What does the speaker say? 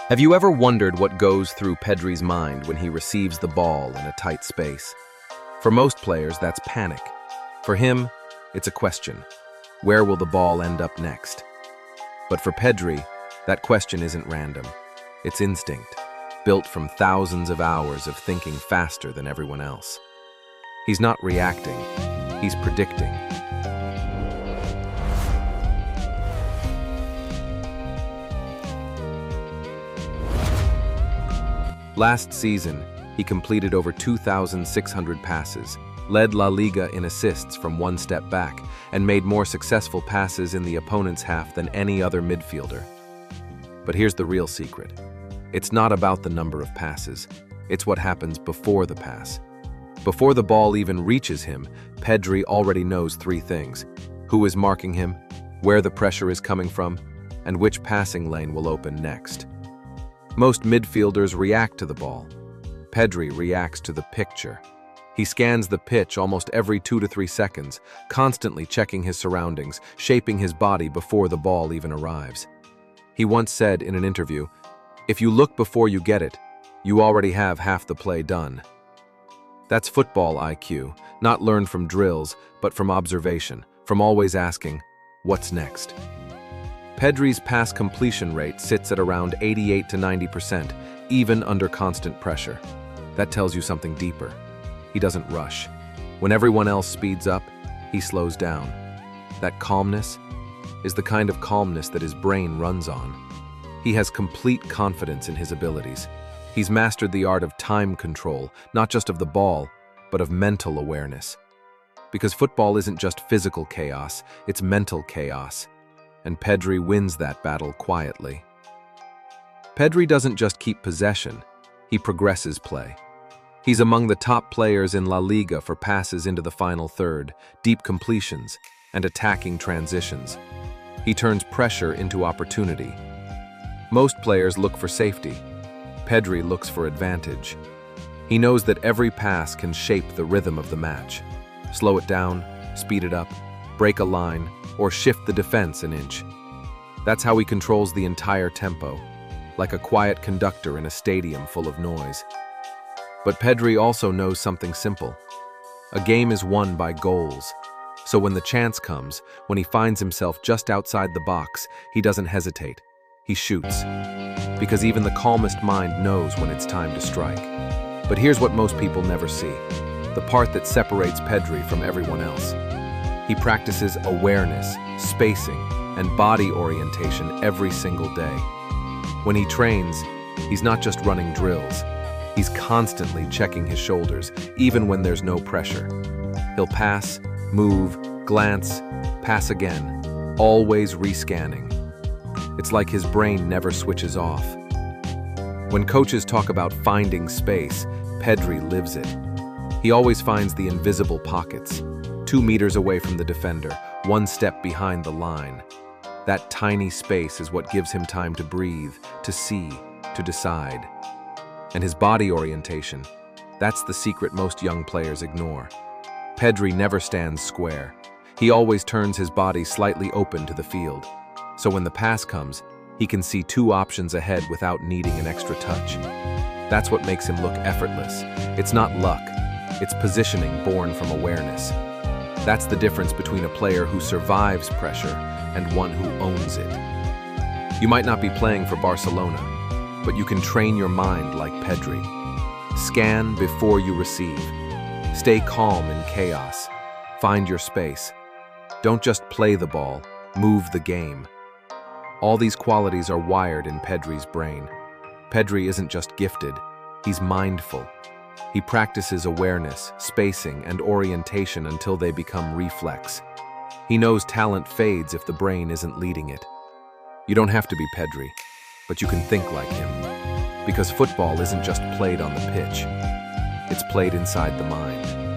Have you ever wondered what goes through Pedri's mind when he receives the ball in a tight space? For most players, that's panic. For him, it's a question. Where will the ball end up next? But for Pedri, that question isn't random. It's instinct, built from thousands of hours of thinking faster than everyone else. He's not reacting, he's predicting. Last season, he completed over 2,600 passes, led La Liga in assists from one step back, and made more successful passes in the opponent's half than any other midfielder. But here's the real secret. It's not about the number of passes, it's what happens before the pass. Before the ball even reaches him, Pedri already knows three things: who is marking him, where the pressure is coming from, and which passing lane will open next. Most midfielders react to the ball. Pedri reacts to the picture. He scans the pitch almost every 2 to 3 seconds, constantly checking his surroundings, shaping his body before the ball even arrives. He once said in an interview, "If you look before you get it, you already have half the play done." That's football IQ, not learned from drills, but from observation, from always asking, what's next? Pedri's pass completion rate sits at around 88 to 90%, even under constant pressure. That tells you something deeper. He doesn't rush. When everyone else speeds up, he slows down. That calmness is the kind of calmness that his brain runs on. He has complete confidence in his abilities. He's mastered the art of time control, not just of the ball, but of mental awareness. Because football isn't just physical chaos, it's mental chaos. And Pedri wins that battle quietly. Pedri doesn't just keep possession, he progresses play. He's among the top players in La Liga for passes into the final third, deep completions, and attacking transitions. He turns pressure into opportunity. Most players look for safety. Pedri looks for advantage. He knows that every pass can shape the rhythm of the match. Slow it down, speed it up, break a line, or shift the defense an inch. That's how he controls the entire tempo, like a quiet conductor in a stadium full of noise. But Pedri also knows something simple. A game is won by goals. So when the chance comes, when he finds himself just outside the box, he doesn't hesitate. He shoots. Because even the calmest mind knows when it's time to strike. But here's what most people never see: the part that separates Pedri from everyone else. He practices awareness, spacing, and body orientation every single day. When he trains, he's not just running drills. He's constantly checking his shoulders, even when there's no pressure. He'll pass, move, glance, pass again, always rescanning. It's like his brain never switches off. When coaches talk about finding space, Pedri lives it. He always finds the invisible pockets, 2 meters away from the defender, 1 step behind the line. That tiny space is what gives him time to breathe, to see, to decide. And his body orientation, that's the secret most young players ignore. Pedri never stands square. He always turns his body slightly open to the field. So when the pass comes, he can see 2 options ahead without needing an extra touch. That's what makes him look effortless. It's not luck, it's positioning born from awareness. That's the difference between a player who survives pressure and one who owns it. You might not be playing for Barcelona, but you can train your mind like Pedri. Scan before you receive. Stay calm in chaos. Find your space. Don't just play the ball, move the game. All these qualities are wired in Pedri's brain. Pedri isn't just gifted, he's mindful. He practices awareness, spacing, and orientation until they become reflex. He knows talent fades if the brain isn't leading it. You don't have to be Pedri, but you can think like him. Because football isn't just played on the pitch, it's played inside the mind.